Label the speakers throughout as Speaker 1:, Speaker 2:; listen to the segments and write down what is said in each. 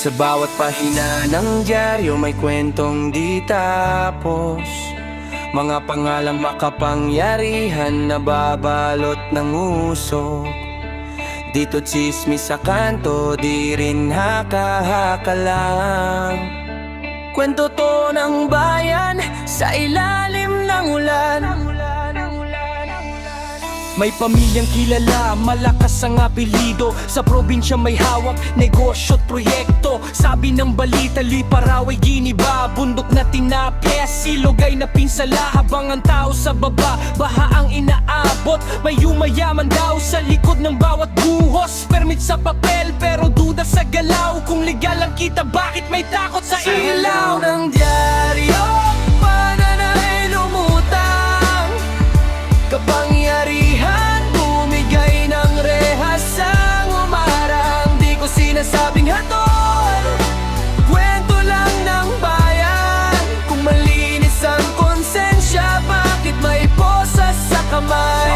Speaker 1: Sa bawat pahina ng dyaryo may kwentong di tapos, mga pangalang makapangyarihan na babalot ng usok. Dito tsismis sa kanto, di rin haka-haka lang. Kwento to ng bayan sa ilalim ng ulan. May pamilyang kilala, malakas ang apelido. Sa probinsya may hawak, negosyo at proyekto. Sabi ng balita, Liparaway, giniba. Bundok na tinapes, silog ay napinsala. Habang ang tao sa baba, baha ang inaabot. May yumayaman daw sa likod ng bawat buhos. Permit sa papel, pero duda sa galaw. Kung legal ang kita, bakit may takot sa ilaw ng dyaryo? Pananay lumutang, kapangyarihan bumigay ng rehas ang umarang. Di ko sinasabing hatol, kwento lang ng bayan. Kung malinis ang konsensya, bakit may posas sa kamay?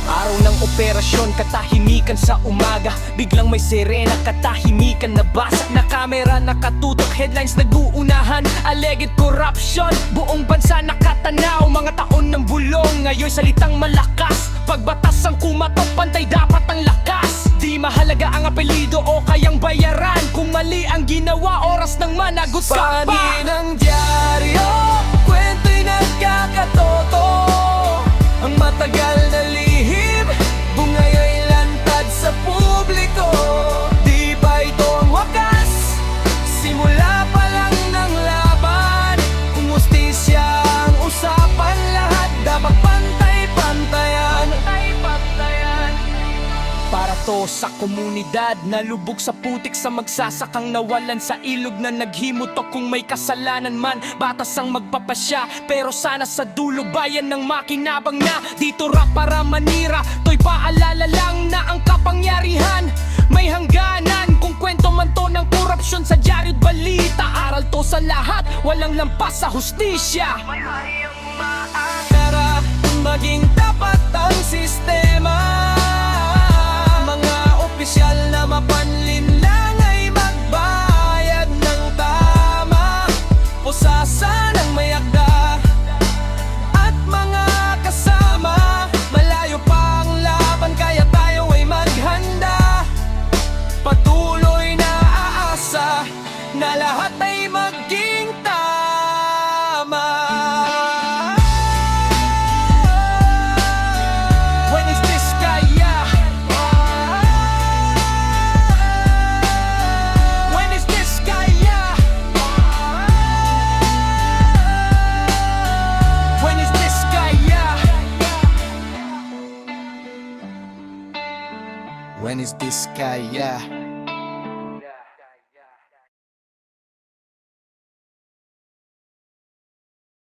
Speaker 1: Araw ng operasyon, katahimikan sa umaga. Biglang may sirena, katahimikan na basak na kamera, nakatutok, headlines nag-uunahan. Alleged corruption, buong bansa nakatanaw. Mga taon ng bulong, ngayon salitang malakas. Pagbatas ang kumatok, pantay dapat ang lakas. Di mahalaga ang apelido o kayang bayaran. Kung mali ang ginawa, oras ng managot ka pa. Panin ang dyaryo, kwento'y nagkakatoto. Ang matagal na lihim, bungay ay lantad sa publiko. Di ba ito ang wakas? Simula pa lang ng laban. Kung hustisya ang usapan, lahat dapat pantay-pantayan. Para to sa komunidad na lubog sa putik, sa magsasakang nawalan sa ilog na naghimutok. Kung may kasalanan man, batas ang magpapasya. Pero sana sa dulo bayan ng makinabang na. Dito rap para manira, to'y paalala lang na ang kapangyarihan may hangganan. Kung kwento man to ng korupsyon sa dyaryo't balita, aral to sa lahat, walang lampas sa hustisya. Tara, maging tapat ang sistema. Mga opisyal na mapanlin lang ay magbayad ng tama. Pusasa ng may akda at mga kasama. Malayo pa ang laban, kaya tayo ay maghanda. Patuloy na aasa na lahat ay maging tama. When is this kaya? When is this kaya? When is this kaya? When is this kaya?